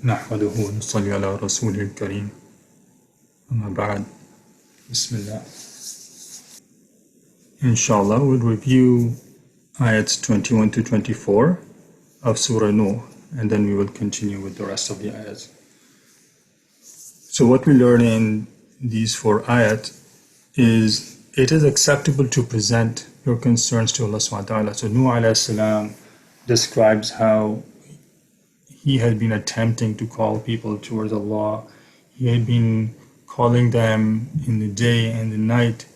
نحمده ونصلي على رسوله الكريم أما بعد بسم الله. Inshallah, we'll review ayats 21 to 24 of Surah Nuh, and then we will continue with the rest of the ayats. So what we learn in these 4 ayat is it is acceptable to present your concerns to Allah subhanahu wa ta'ala. So Nuh alayhi salam describes how he had been attempting to call people towards Allah. He had been calling them in the day and the night.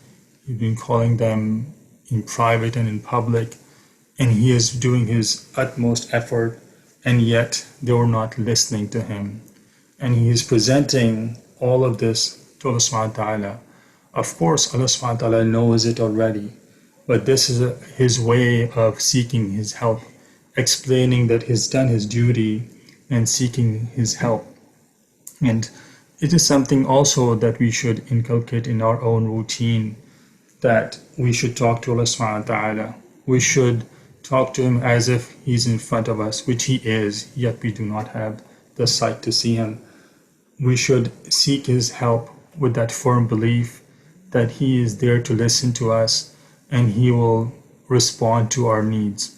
He'd been calling them in private and in public. And he is doing his utmost effort, and yet they were not listening to him. And he is presenting all of this to Allah subhanahu wa ta'ala. Of course, Allah subhanahu wa ta'ala knows it already, but this is his way of seeking his help, explaining that he's done his duty and seeking his help. And it is something also that we should inculcate in our own routine, that we should talk to Allah subhanahu wa ta'ala. We should talk to him as if he's in front of us, which he is, yet we do not have the sight to see him. We should seek his help with that firm belief that he is there to listen to us and he will respond to our needs.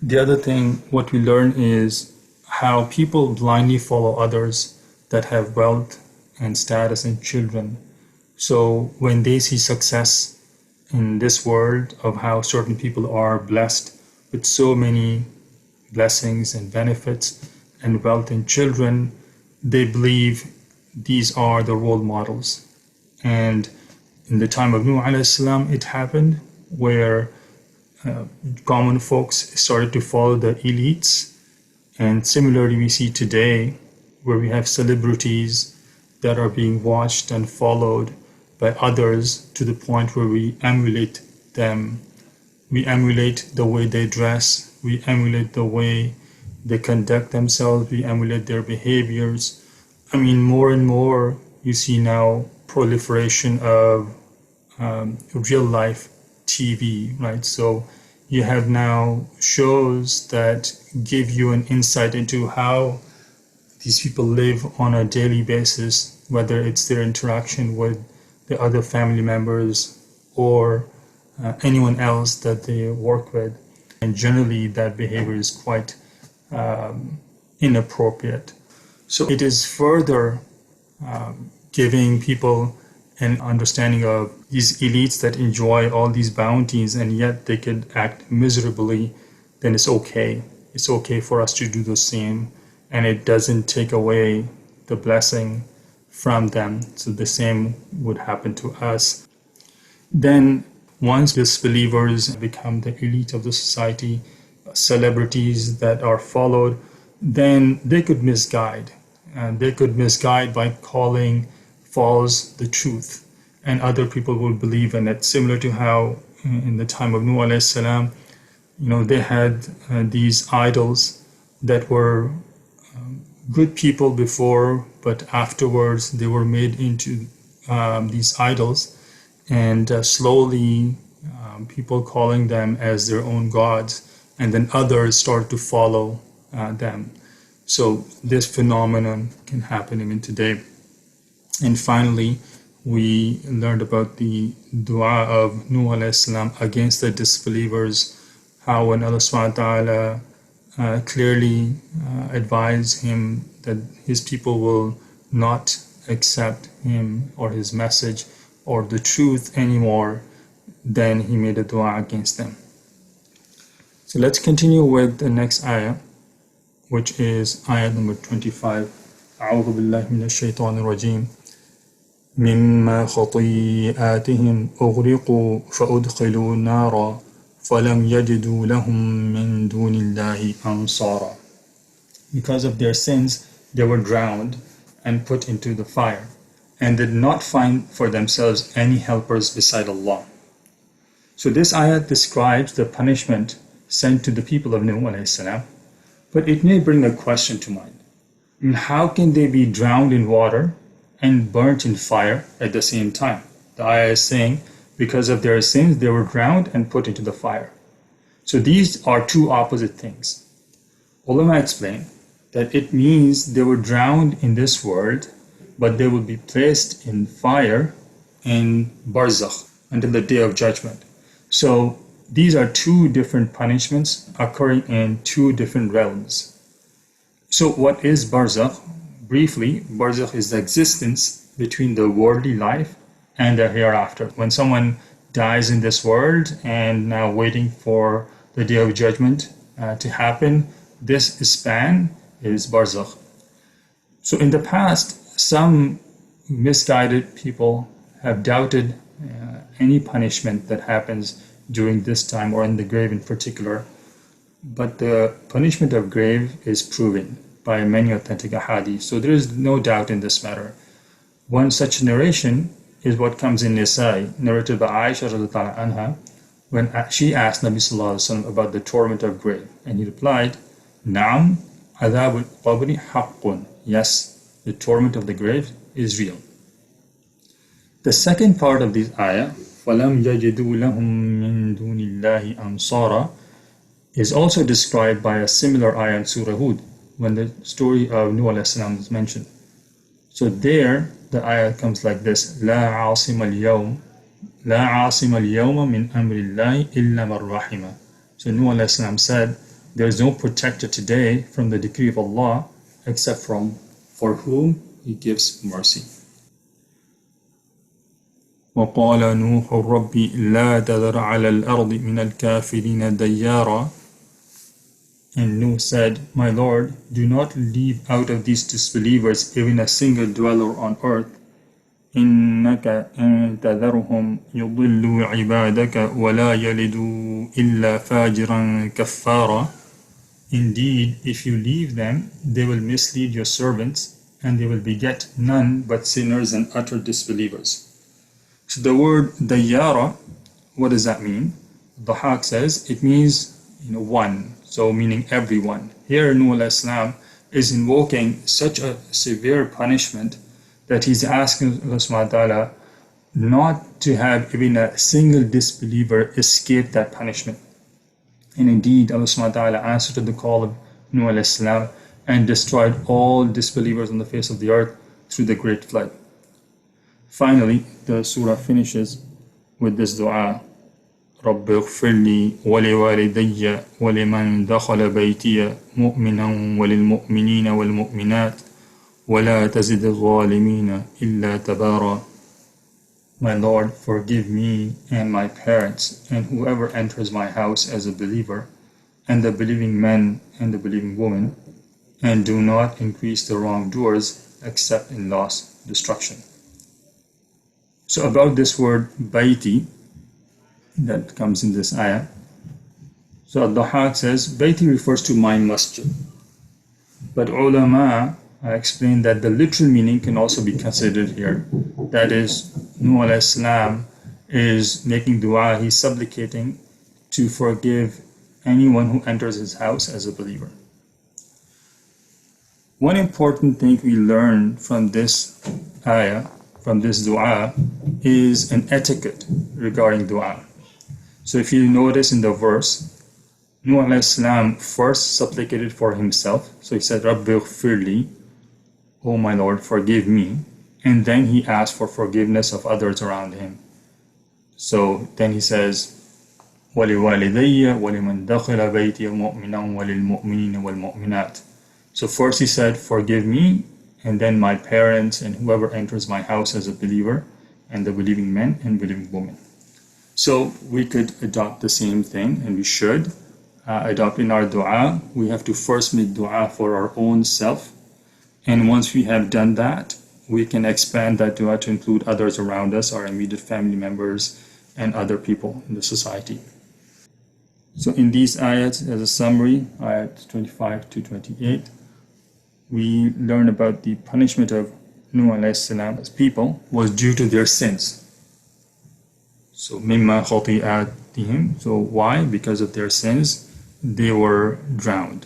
The other thing, what we learn is how people blindly follow others that have wealth and status and children. So when they see success in this world of how certain people are blessed with so many blessings and benefits and wealth and children, they believe these are the role models. And in the time of Nuh alayhi salam, it happened where common folks started to follow the elites. And similarly, we see today where we have celebrities that are being watched and followed by others to the point where we emulate them. We emulate the way they dress. We emulate the way they conduct themselves. We emulate their behaviors. I mean, more and more you see now proliferation of real life TV, right? So you have now shows that give you an insight into how these people live on a daily basis, whether it's their interaction with the other family members or anyone else that they work with. And generally that behavior is quite inappropriate. So it is further giving people an understanding of these elites that enjoy all these bounties and yet they could act miserably. Then it's okay. It's okay for us to do the same, and it doesn't take away the blessing from them. So the same would happen to us. Then once disbelievers become the elite of the society, celebrities that are followed, then they could misguide. And they could misguide by calling false the truth, and other people will believe in it. Similar to how in the time of Nuh alayhi salam, they had these idols that were good people before, but afterwards they were made into these idols, and slowly people calling them as their own gods, and then others started to follow them. So this phenomenon can happen even today. And finally, we learned about the dua of Nuh alayhi salam against the disbelievers, how when Allah subhanahu wa ta'ala clearly advised him that his people will not accept him or his message or the truth anymore, then he made a dua against them. So let's continue with the next ayah, which is ayah number 25. أعوذ بالله من الشيطان الرجيم مما خطيئاتهم أغرقوا فأدخلوا نارا فلم يجدوا لهم من دون الله أنصارا. Because of their sins, they were drowned and put into the fire, and did not find for themselves any helpers beside Allah. So this ayat describes the punishment sent to the people of Nuh alayhi salam, but it may bring a question to mind. How can they be drowned in water and burnt in fire at the same time? The ayah is saying because of their sins they were drowned and put into the fire. So these are two opposite things. Ulama explain that it means they were drowned in this world, but they will be placed in fire in barzakh until the day of judgment. So these are two different punishments occurring in two different realms. So what is barzakh? Briefly, barzakh is the existence between the worldly life and the hereafter. When someone dies in this world and now waiting for the day of judgment to happen, this span is barzakh. So in the past, some misguided people have doubted any punishment that happens during this time or in the grave in particular. But the punishment of grave is proven by many authentic ahadith. So there is no doubt in this matter. One such narration is what comes in Nisa'i, narrated by Aisha radiallahu anha, when she asked Nabi sallallahu alaihi wasallam about the torment of grave. And he replied, Na'am, adhab al-qabri haqqun. Yes, the torment of the grave is real. The second part of this ayah, فَلَمْ يَجِدُوا لَهُم مِّن دُونِ اللَّهِ أَنصَارًا, is also described by a similar ayah in Surah Hud, when the story of Nuh alayhi salam is mentioned. So there, the ayah comes like this: لا عاصم اليوم من أمر الله إلا من رحمه. So Nuh alayhi salam said, there is no protector today from the decree of Allah except for whom He gives mercy. وقال نوح رب لا تذر على الأرض من الكافرين ديارا. And Nuh said, My Lord, do not leave out of these disbelievers even a single dweller on earth. إنك إن تذرهم يضلوا عبادك ولا يلدوا إلا فاجرا كفارا. Indeed, if you leave them, they will mislead your servants, and they will beget none but sinners and utter disbelievers. So the word dayyara, what does that mean? Dhahak says it means one, so meaning everyone. Here Nuh alayhi salam is invoking such a severe punishment that he's asking Allah subhanahu wa ta'ala not to have even a single disbeliever escape that punishment. And indeed, Allah subhanahu wa ta'ala answered to the call of Nuh alayhi salam and destroyed all disbelievers on the face of the earth through the great flood. Finally, the surah finishes with this dua: رَبِّ اغْفِرْ لِي وَلِوَالِدَيَّ وَلِمَنْ دَخَلَ بَيْتِيَ مُؤْمِنًا وَلِلْمُؤْمِنِينَ وَالْمُؤْمِنَاتِ وَلَا تَزِدِ الظَّالِمِينَ إِلَّا تَبَارًا. My Lord, forgive me and my parents and whoever enters my house as a believer, and the believing men and the believing women, and do not increase the wrongdoers except in loss, destruction. So about this word baiti that comes in this ayah, so Al-Dhahak says baiti refers to my masjid, but ulama explained that the literal meaning can also be considered here. That is, Nuh alayhi salam is making dua, he's supplicating to forgive anyone who enters his house as a believer. One important thing we learn from this ayah, from this dua, is an etiquette regarding dua. So if you notice in the verse, Nuh alayhi salam first supplicated for himself. So he said, Rabbi ighfirli, oh my Lord, forgive me. And then he asked for forgiveness of others around him. So then he says, وَلِوَالِدَيَّ وَلِمَنْ دَخِلَ بَيْتِيَ مُؤْمِنًا وَلِلْمُؤْمِنِينَ وَالْمُؤْمِنَاتِ. So first he said, forgive me, and then my parents and whoever enters my house as a believer, and the believing men and believing women. So we could adopt the same thing, and we should adopt in our dua. We have to first make dua for our own self, and once we have done that, we can expand that dua to include others around us, our immediate family members, and other people in the society. So in these ayats, as a summary, ayat 25 to 28, we learn about the punishment of Nuh alayhi salam's people was due to their sins. So mimma khati'atihim. So why? Because of their sins, they were drowned.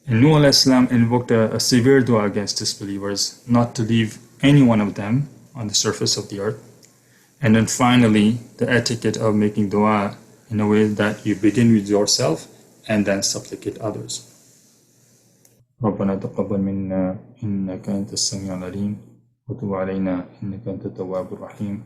And Nuh alayhi salam invoked a severe dua against disbelievers, not to leave any one of them on the surface of the earth. And then finally, the etiquette of making dua in a way that you begin with yourself and then supplicate others. ربنا تقبل منا إنك أنت السميع العليم وتب علينا إنك أنت التواب الرحيم